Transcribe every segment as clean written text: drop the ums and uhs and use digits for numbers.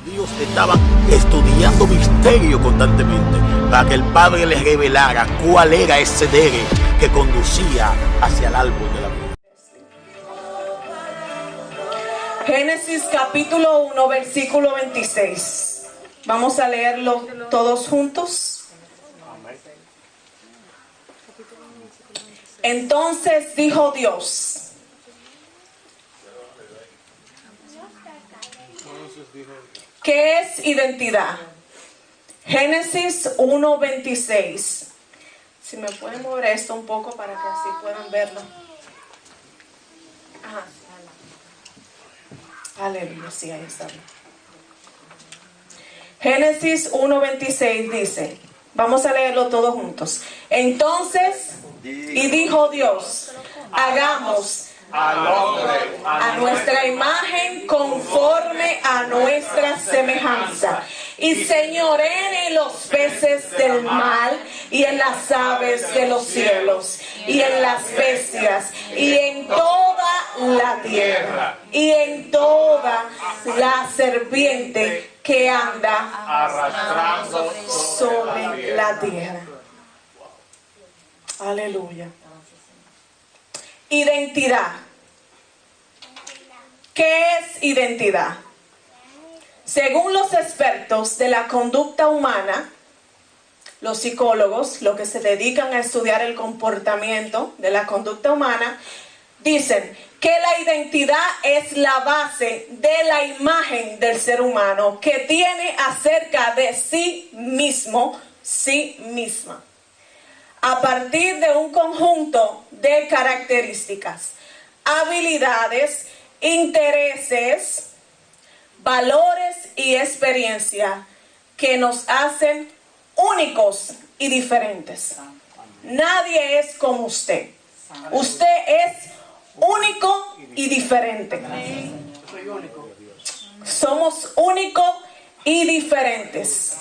judíos estaban estudiando misterio constantemente para que el Padre les revelara cuál era ese sendero que conducía hacia el árbol de la vida. Génesis capítulo 1, versículo 26. Vamos a leerlo todos juntos. Entonces dijo Dios: ¿qué es identidad? Génesis 1:26. Si me pueden mover esto un poco para que así puedan verlo. Ajá. Aleluya, sí, ahí está. Génesis 1:26 dice, vamos a leerlo todos juntos. Entonces, y dijo Dios, hagamos al hombre a nuestra imagen conforme a nuestra semejanza, y señoreen en los peces del mar, y en las aves de los cielos, y en las bestias, y en toda la tierra, y en toda la serpiente que anda arrastrando sobre la tierra. Aleluya. Identidad. ¿Qué es identidad? Según los expertos de la conducta humana, los psicólogos, los que se dedican a estudiar el comportamiento de la conducta humana, dicen que la identidad es la base de la imagen del ser humano que tiene acerca de sí mismo, sí misma, a partir de un conjunto de características, habilidades, intereses, valores y experiencia que nos hacen únicos y diferentes. Nadie es como usted. Usted es único y diferente. Somos únicos y diferentes.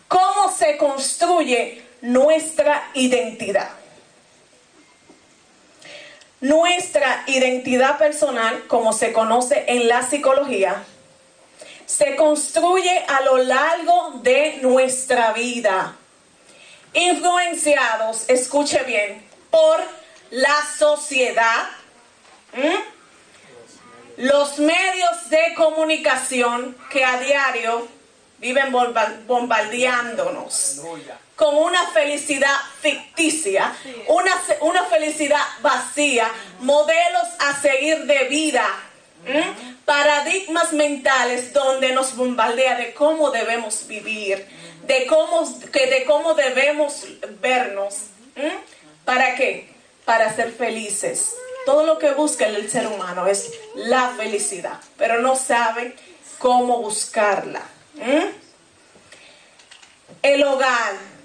¿Cómo se construye nuestra identidad? Nuestra identidad personal, como se conoce en la psicología, se construye a lo largo de nuestra vida, influenciados, escuche bien, por la sociedad, los medios de comunicación que a diario viven bombardeándonos con una felicidad ficticia, una felicidad vacía, modelos a seguir de vida, paradigmas mentales donde nos bombardea de cómo debemos vivir, de cómo debemos vernos. ¿Para qué? Para ser felices. Todo lo que busca el ser humano es la felicidad, pero no sabe cómo buscarla. El hogar.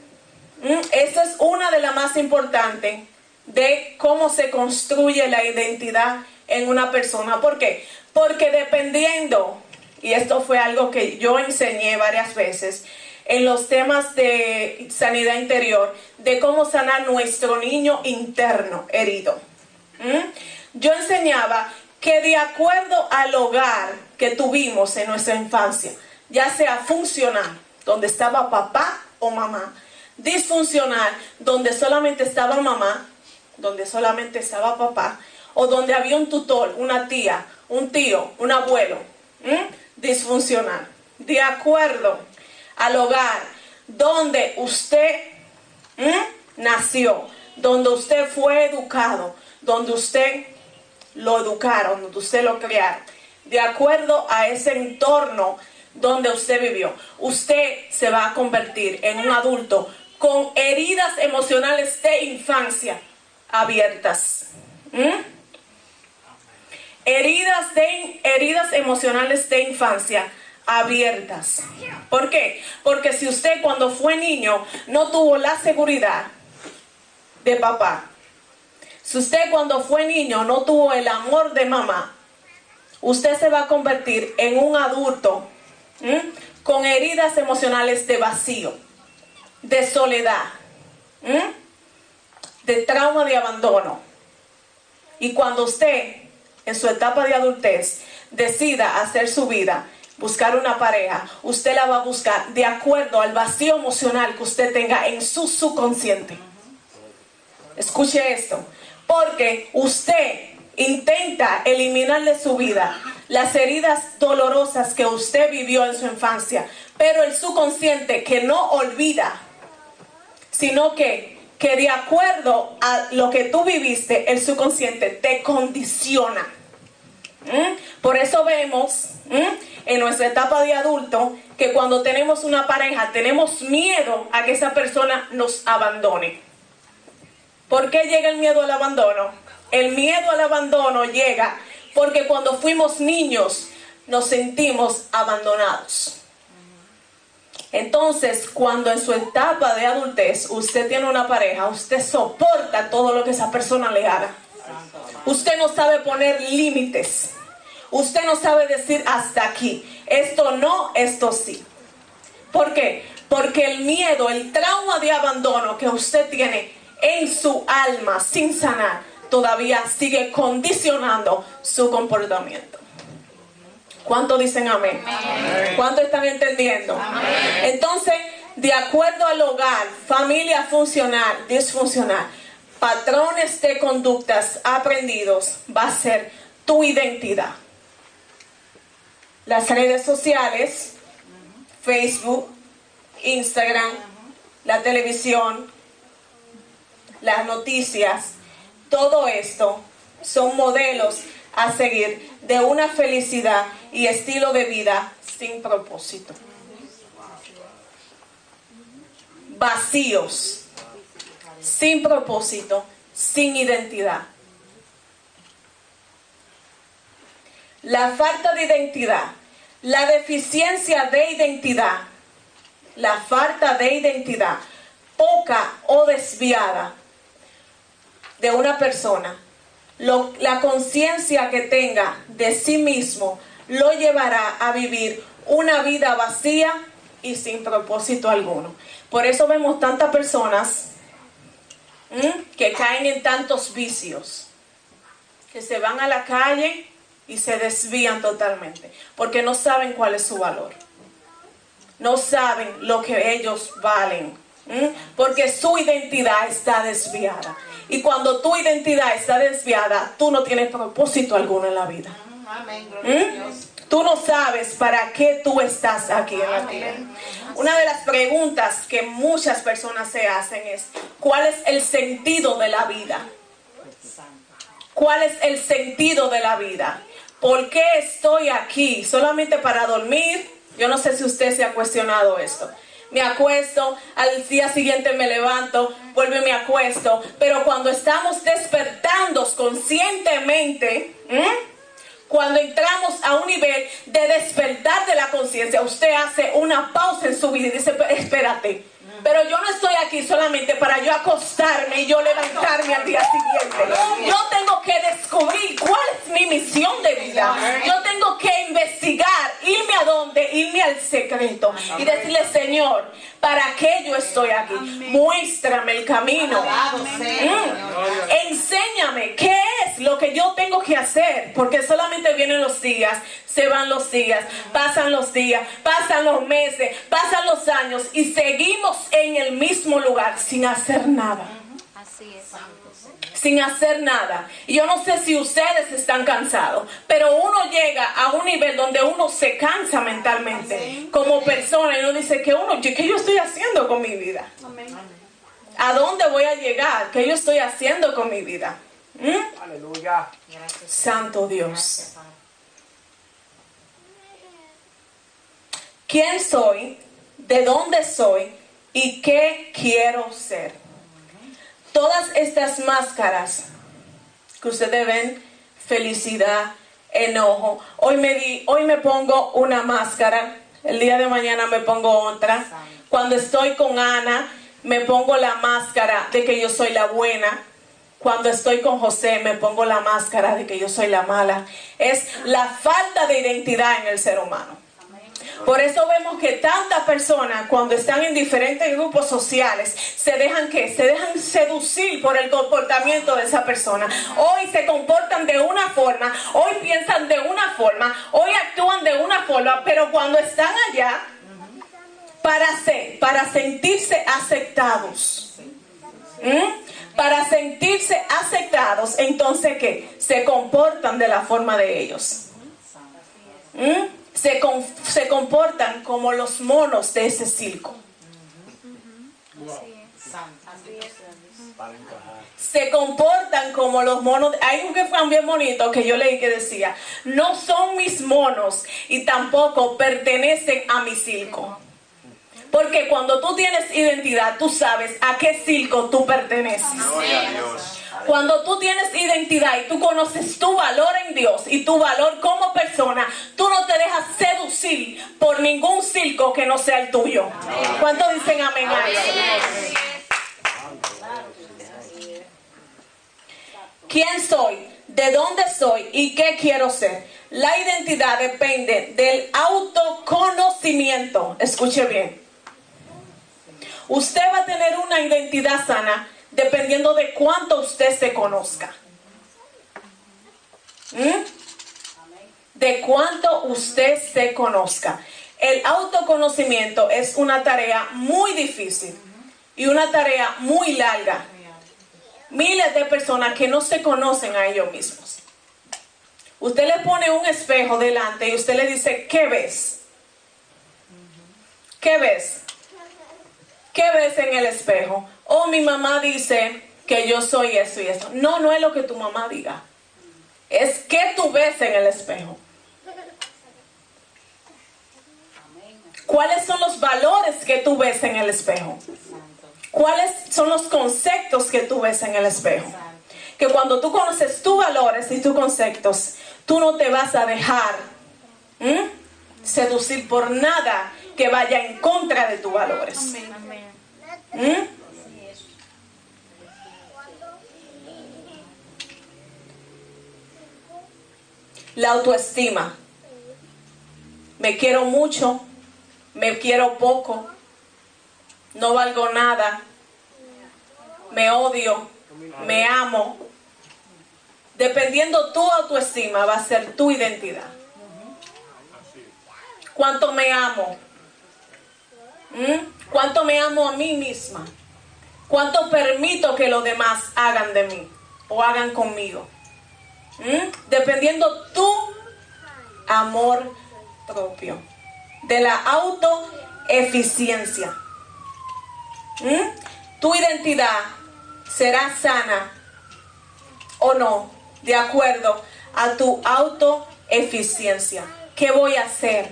Esa es una de las más importantes de cómo se construye la identidad en una persona. ¿Por qué? Porque dependiendo, y esto fue algo que yo enseñé varias veces en los temas de sanidad interior, de cómo sanar nuestro niño interno herido. Yo enseñaba que de acuerdo al hogar que tuvimos en nuestra infancia, ya sea funcional, donde estaba papá o mamá, disfuncional, donde solamente estaba mamá, donde solamente estaba papá, o donde había un tutor, una tía, un tío, un abuelo, disfuncional. De acuerdo al hogar donde usted nació, donde usted fue educado, donde usted lo educaron, donde usted lo criaron, de acuerdo a ese entorno donde usted vivió, usted se va a convertir en un adulto con heridas emocionales de infancia abiertas. Heridas emocionales de infancia abiertas. ¿Por qué? Porque si usted cuando fue niño no tuvo la seguridad de papá, si usted cuando fue niño no tuvo el amor de mamá, usted se va a convertir en un adulto con heridas emocionales de vacío, de soledad, de trauma de abandono. Y cuando usted en su etapa de adultez decida hacer su vida, buscar una pareja, usted la va a buscar de acuerdo al vacío emocional que usted tenga en su subconsciente. Escuche esto, porque usted intenta eliminar de su vida las heridas dolorosas que usted vivió en su infancia, pero el subconsciente que no olvida, sino que de acuerdo a lo que tú viviste, el subconsciente te condiciona. Por eso vemos en nuestra etapa de adulto que cuando tenemos una pareja tenemos miedo a que esa persona nos abandone. ¿Por qué llega el miedo al abandono? El miedo al abandono llega porque cuando fuimos niños nos sentimos abandonados. Entonces, cuando en su etapa de adultez usted tiene una pareja, usted soporta todo lo que esa persona le haga. Usted no sabe poner límites. Usted no sabe decir hasta aquí. Esto no, esto sí. ¿Por qué? Porque el miedo, el trauma de abandono que usted tiene en su alma sin sanar, todavía sigue condicionando su comportamiento. ¿Cuántos dicen amén? Amén. ¿Cuántos están entendiendo? Amén. Entonces, de acuerdo al hogar, familia funcional, disfuncional, patrones de conductas aprendidos, va a ser tu identidad. Las redes sociales, Facebook, Instagram, la televisión, las noticias, todo esto son modelos a seguir de una felicidad y estilo de vida sin propósito. Vacíos, sin propósito, sin identidad. La falta de identidad, la deficiencia de identidad, la falta de identidad, poca o desviada de una persona, la conciencia que tenga de sí mismo lo llevará a vivir una vida vacía y sin propósito alguno. Por eso vemos tantas personas que caen en tantos vicios, que se van a la calle y se desvían totalmente, porque no saben cuál es su valor, no saben lo que ellos valen, porque su identidad está desviada. Y cuando tu identidad está desviada, tú no tienes propósito alguno en la vida. Tú no sabes para qué tú estás aquí en la tierra. Una de las preguntas que muchas personas se hacen es: ¿cuál es el sentido de la vida? ¿Cuál es el sentido de la vida? ¿Por qué estoy aquí? ¿Solamente para dormir? Yo no sé si usted se ha cuestionado esto. Me acuesto, al día siguiente me levanto, vuelvo y me acuesto. Pero cuando estamos despertando conscientemente, cuando entramos a un nivel de despertar de la conciencia, usted hace una pausa en su vida y dice: espérate, pero yo no estoy aquí solamente para yo acostarme y yo levantarme al día siguiente. Yo tengo que descubrir cuál es mi misión de vida. Yo tengo que investigar, irme a dónde, irme al secreto y decirle: Señor, ¿para qué yo estoy aquí? Muéstrame el camino. Enséñame qué es lo que yo tengo que hacer, porque solamente vienen los días, se van los días, pasan los días, pasan los meses, pasan los años y seguimos en el mismo lugar sin hacer nada. Así es. Sin hacer nada. Y yo no sé si ustedes están cansados, pero uno llega a un nivel donde uno se cansa mentalmente como persona y uno dice: ¿qué yo estoy haciendo con mi vida? ¿A dónde voy a llegar? ¿Qué yo estoy haciendo con mi vida? Aleluya. Santo Dios. ¿Quién soy? ¿De dónde soy? ¿Y qué quiero ser? Todas estas máscaras que ustedes ven, felicidad, enojo. Hoy me pongo una máscara, el día de mañana me pongo otra. Cuando estoy con Ana, me pongo la máscara de que yo soy la buena. Cuando estoy con José, me pongo la máscara de que yo soy la mala. Es la falta de identidad en el ser humano. Por eso vemos que tantas personas cuando están en diferentes grupos sociales se dejan seducir por el comportamiento de esa persona. Hoy se comportan de una forma, hoy piensan de una forma, hoy actúan de una forma, pero cuando están allá para sentirse aceptados. Para sentirse aceptados, entonces ¿qué? Se comportan de la forma de ellos. Se comportan como los monos de ese circo. Se comportan como los monos. Hay un refrán bien bonito que yo leí que decía: no son mis monos y tampoco pertenecen a mi circo. Porque cuando tú tienes identidad, tú sabes a qué circo tú perteneces. Gloria a Dios. Cuando tú tienes identidad y tú conoces tu valor en Dios y tu valor como persona, tú no te dejas seducir por ningún circo que no sea el tuyo. ¿Cuántos dicen amén a eso? ¿Quién soy? ¿De dónde soy? ¿Y qué quiero ser? La identidad depende del autoconocimiento. Escuche bien. Usted va a tener una identidad sana dependiendo de cuánto usted se conozca. De cuánto usted se conozca. El autoconocimiento es una tarea muy difícil y una tarea muy larga. Miles de personas que no se conocen a ellos mismos. Usted le pone un espejo delante y usted le dice: ¿qué ves? ¿Qué ves? ¿Qué ves en el espejo? Oh, mi mamá dice que yo soy eso y eso. No, no es lo que tu mamá diga. Es qué tú ves en el espejo. ¿Cuáles son los valores que tú ves en el espejo? ¿Cuáles son los conceptos que tú ves en el espejo? Que cuando tú conoces tus valores y tus conceptos, tú no te vas a dejar seducir por nada que vaya en contra de tus valores. La autoestima. Me quiero mucho, me quiero poco, no valgo nada, me odio, me amo. Dependiendo tu autoestima va a ser tu identidad. ¿Cuánto me amo? ¿Cuánto me amo a mí misma? ¿Cuánto permito que los demás hagan de mí o hagan conmigo? Dependiendo tu amor propio, de la autoeficiencia. Tu identidad será sana o no de acuerdo a tu autoeficiencia. ¿Qué voy a hacer?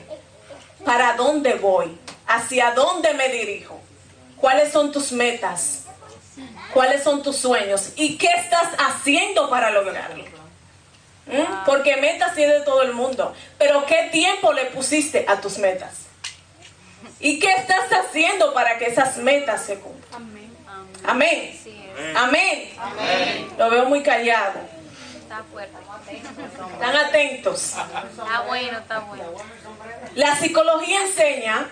¿Para dónde voy? ¿Hacia dónde me dirijo? ¿Cuáles son tus metas? ¿Cuáles son tus sueños? ¿Y qué estás haciendo para lograrlo? Porque metas tiene todo el mundo. Pero ¿qué tiempo le pusiste a tus metas? ¿Y qué estás haciendo para que esas metas se cumplan? Amén. Amén. Amén. Lo veo muy callado. Está fuerte. Están atentos. Está bueno, está bueno. La psicología enseña,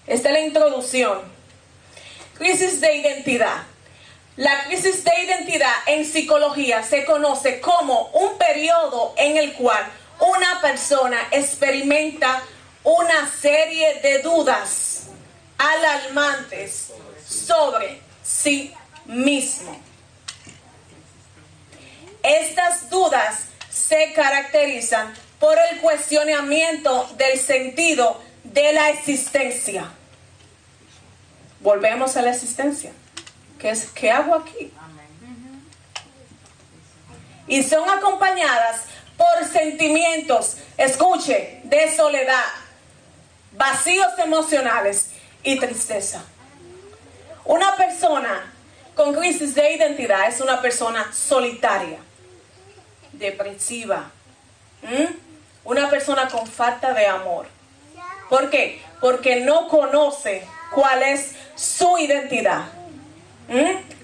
esta es la introducción, crisis de identidad. La crisis de identidad en psicología se conoce como un periodo en el cual una persona experimenta una serie de dudas alarmantes sobre sí mismo. Estas dudas se caracterizan por el cuestionamiento del sentido de la existencia. Volvemos a la existencia. ¿Qué hago aquí? Y son acompañadas por sentimientos, escuche, de soledad, vacíos emocionales y tristeza. Una persona con crisis de identidad es una persona solitaria, depresiva, una persona con falta de amor. ¿Por qué? Porque no conoce cuál es su identidad.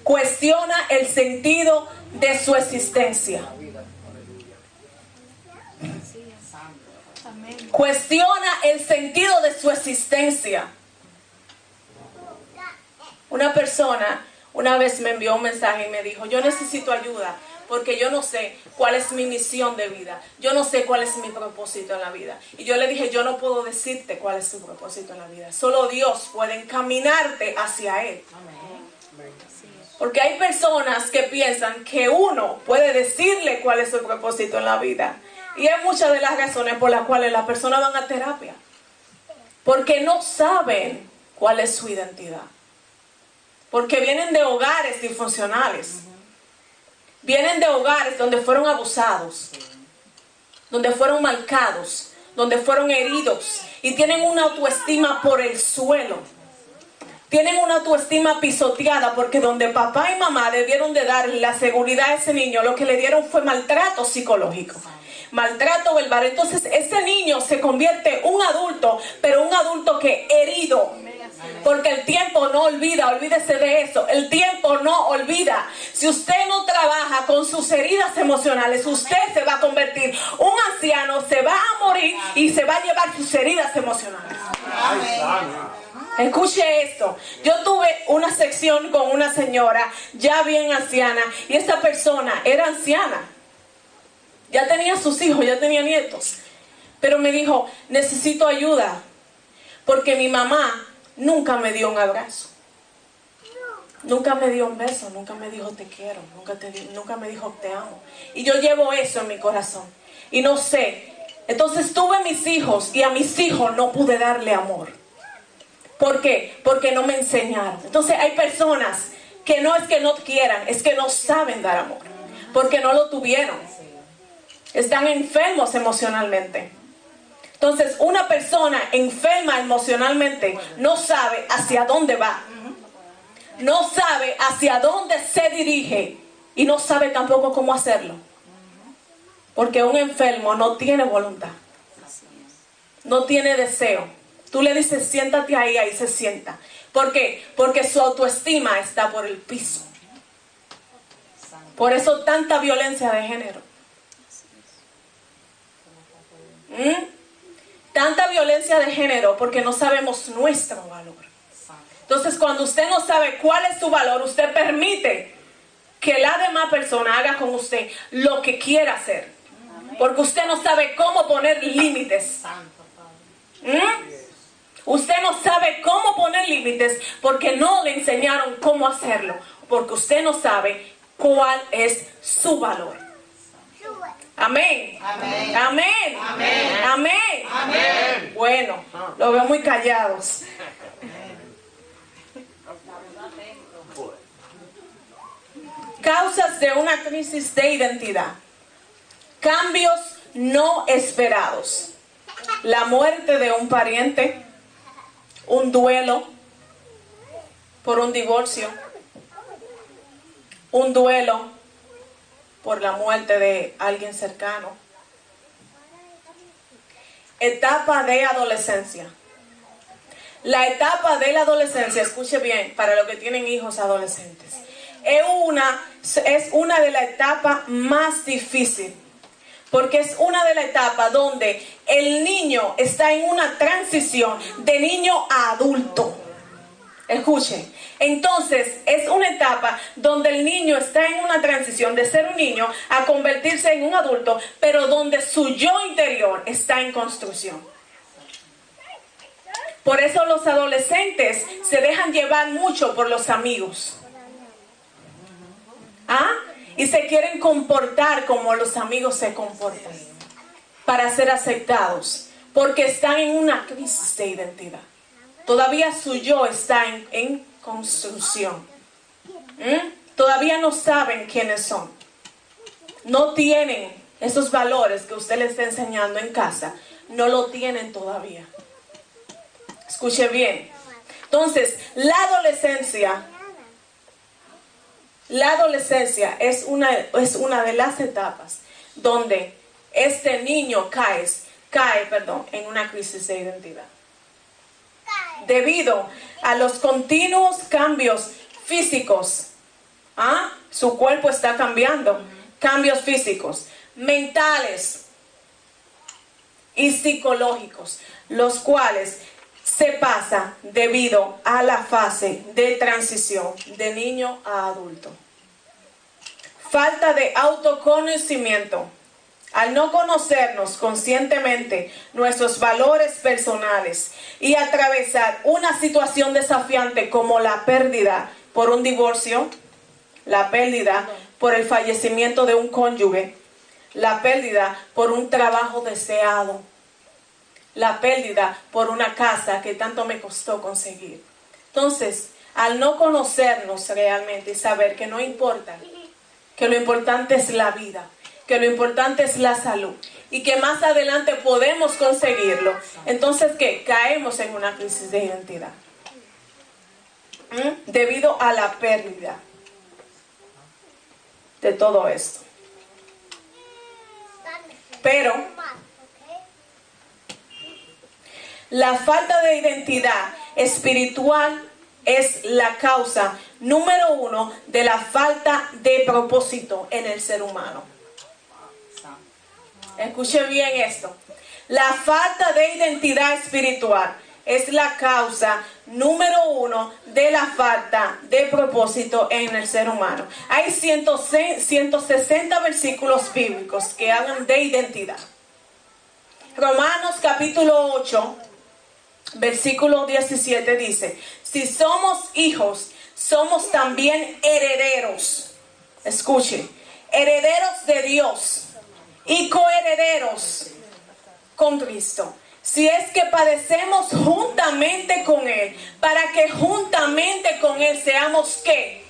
Cuestiona el sentido de su existencia. Cuestiona el sentido de su existencia. Una persona una vez me envió un mensaje y me dijo, yo necesito ayuda porque yo no sé cuál es mi misión de vida. Yo no sé cuál es mi propósito en la vida. Y yo le dije, yo no puedo decirte cuál es tu propósito en la vida. Solo Dios puede encaminarte hacia Él. Porque hay personas que piensan que uno puede decirle cuál es su propósito en la vida. Y es muchas de las razones por las cuales las personas van a terapia. Porque no saben cuál es su identidad. Porque vienen de hogares disfuncionales. Vienen de hogares donde fueron abusados. Donde fueron marcados. Donde fueron heridos. Y tienen una autoestima por el suelo. Tienen una autoestima pisoteada porque donde papá y mamá debieron de darle la seguridad a ese niño, lo que le dieron fue maltrato psicológico. Maltrato verbal. Entonces ese niño se convierte en un adulto, pero un adulto que herido. Porque el tiempo no olvida, olvídese de eso. El tiempo no olvida. Si usted no trabaja con sus heridas emocionales, usted se va a convertir un anciano, se va a morir y se va a llevar sus heridas emocionales. Escuche esto. Yo tuve una sección con una señora ya bien anciana y esta persona era anciana. Ya tenía sus hijos, ya tenía nietos. Pero me dijo, necesito ayuda porque mi mamá nunca me dio un abrazo. Nunca me dio un beso, nunca me dijo te quiero, nunca me dijo te amo. Y yo llevo eso en mi corazón. Y no sé. Entonces tuve mis hijos y a mis hijos no pude darle amor. ¿Por qué? Porque no me enseñaron. Entonces hay personas que no es que no quieran, es que no saben dar amor. Porque no lo tuvieron. Están enfermos emocionalmente. Entonces una persona enferma emocionalmente no sabe hacia dónde va. No sabe hacia dónde se dirige. Y no sabe tampoco cómo hacerlo. Porque un enfermo no tiene voluntad. No tiene deseo. Tú le dices, siéntate ahí, ahí se sienta. ¿Por qué? Porque su autoestima está por el piso. Por eso tanta violencia de género. Tanta violencia de género porque no sabemos nuestro valor. Entonces, cuando usted no sabe cuál es su valor, usted permite que la demás persona haga con usted lo que quiera hacer. Porque usted no sabe cómo poner límites. Usted no sabe cómo poner límites porque no le enseñaron cómo hacerlo. Porque usted no sabe cuál es su valor. Amén. Amén. Amén. Amén. Amén. Amén. Bueno, lo veo muy callados. Causas de una crisis de identidad. Cambios no esperados. La muerte de un pariente. Un duelo por un divorcio. Un duelo por la muerte de alguien cercano. Etapa de adolescencia. La etapa de la adolescencia, escuche bien, para los que tienen hijos adolescentes, es una de las etapas más difíciles. Porque es una de las etapas donde el niño está en una transición de niño a adulto. Escuchen. Entonces, es una etapa donde el niño está en una transición de ser un niño a convertirse en un adulto, pero donde su yo interior está en construcción. Por eso los adolescentes se dejan llevar mucho por los amigos. Y se quieren comportar como los amigos se comportan para ser aceptados, porque están en una crisis de identidad. Todavía su yo está en construcción. Todavía no saben quiénes son. No tienen esos valores que usted les está enseñando en casa. No lo tienen todavía. Escuche bien. Entonces, la adolescencia es una de las etapas donde este niño cae en una crisis de identidad. Debido a los continuos cambios físicos. Su cuerpo está cambiando. Cambios físicos, mentales, y psicológicos, los cuales se pasa debido a la fase de transición de niño a adulto. Falta de autoconocimiento. Al no conocernos conscientemente nuestros valores personales y atravesar una situación desafiante como la pérdida por un divorcio, la pérdida por el fallecimiento de un cónyuge, la pérdida por un trabajo deseado, la pérdida por una casa que tanto me costó conseguir. Entonces, al no conocernos realmente y saber que no importa, que lo importante es la vida, que lo importante es la salud y que más adelante podemos conseguirlo, entonces ¿qué? Caemos en una crisis de identidad debido a la pérdida de todo esto. Pero la falta de identidad espiritual es la causa número 1 de la falta de propósito en el ser humano. Escuche bien esto. La falta de identidad espiritual es la causa número 1 de la falta de propósito en el ser humano. Hay 160 versículos bíblicos que hablan de identidad. Romanos capítulo 8, versículo 17 dice: si somos hijos, somos también herederos. Escuche, herederos de Dios y coherederos con Cristo, si es que padecemos juntamente con Él, para que juntamente con Él seamos ¿qué?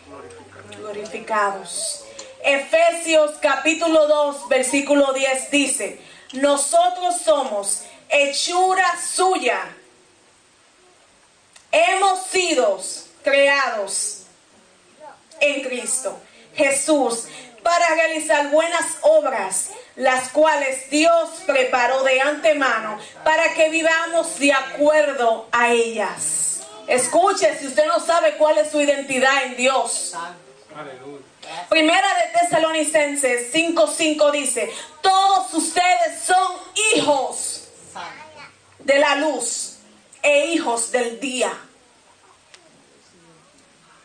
Glorificados. Efesios capítulo 2, versículo 10 dice: nosotros somos hechura suya, hemos sido creados en Cristo Jesús para realizar buenas obras, las cuales Dios preparó de antemano para que vivamos de acuerdo a ellas. Escuche, si usted no sabe cuál es su identidad en Dios. Primera de Tesalonicenses 5:5 dice: todos ustedes son hijos de la luz e hijos del día.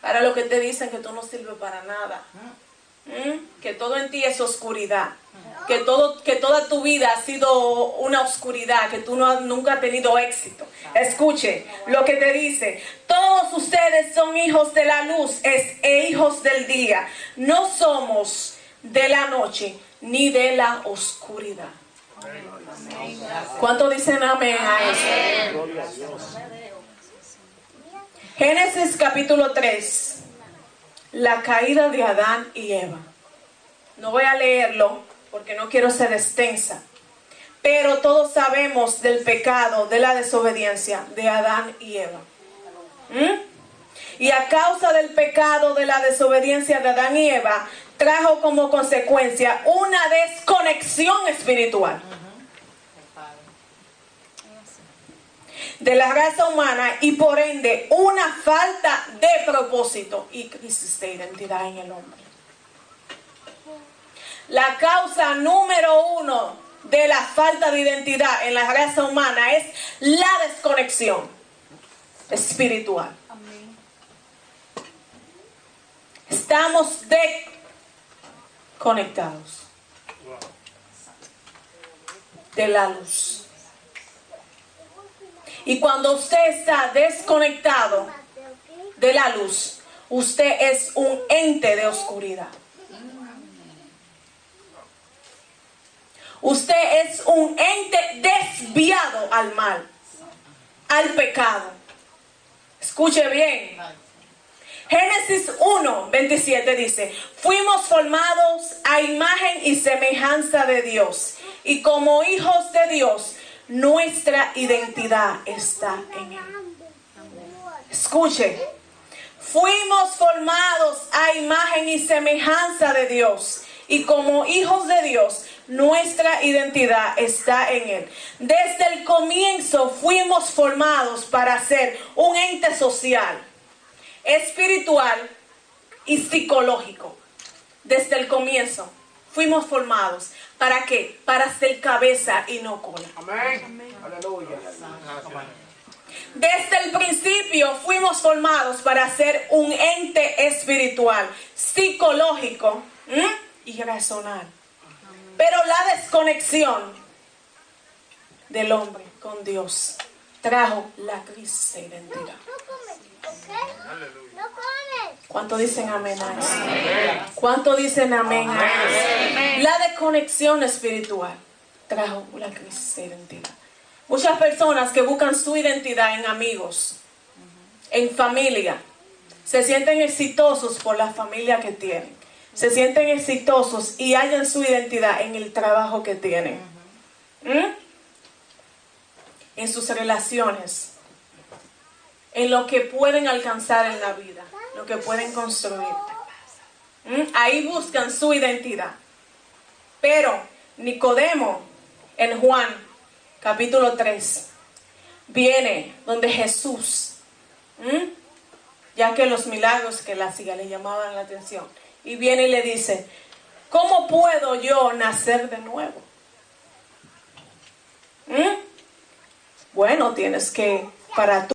Para los que te dicen que tú no sirves para nada, que todo en ti es oscuridad, que toda tu vida ha sido una oscuridad, que tú nunca has tenido éxito. Escuche lo que te dice: todos ustedes son hijos de la luz e hijos del día. No somos de la noche ni de la oscuridad. ¿Cuántos dicen amén a eso? Génesis capítulo 3, la caída de Adán y Eva. No voy a leerlo porque no quiero ser extensa, pero todos sabemos del pecado, de la desobediencia de Adán y Eva. Y a causa del pecado, de la desobediencia de Adán y Eva, trajo como consecuencia una desconexión espiritual de la raza humana y por ende una falta de propósito y crisis de identidad en el hombre. La causa número 1 de la falta de identidad en la raza humana es la desconexión espiritual. Estamos desconectados de la luz. Y cuando usted está desconectado de la luz, usted es un ente de oscuridad. Usted es un ente desviado al mal, al pecado. Escuche bien. Génesis 1:27 dice: fuimos formados a imagen y semejanza de Dios, y como hijos de Dios, nuestra identidad está en Él. Escuche, fuimos formados a imagen y semejanza de Dios, y como hijos de Dios, nuestra identidad está en Él. Desde el comienzo fuimos formados para ser un ente social, espiritual y psicológico. Desde el comienzo fuimos formados. ¿Para qué? Para ser cabeza y no cola. Amén. Aleluya. Desde el principio fuimos formados para ser un ente espiritual, psicológico y racional. Pero la desconexión del hombre con Dios trajo la crisis de identidad. ¿Cuánto dicen amén a eso? ¿Cuánto dicen amén a eso? La desconexión espiritual trajo la crisis de identidad. Muchas personas que buscan su identidad en amigos, en familia, se sienten exitosos por la familia que tienen. Se sienten exitosos y hallan su identidad en el trabajo que tienen. En sus relaciones. En lo que pueden alcanzar en la vida. Lo que pueden construir. Ahí buscan su identidad. Pero Nicodemo en Juan capítulo 3 viene donde Jesús, ya que los milagros que él hacía le llamaban la atención, y viene y le dice: ¿cómo puedo yo nacer de nuevo? Bueno, tienes que, para tú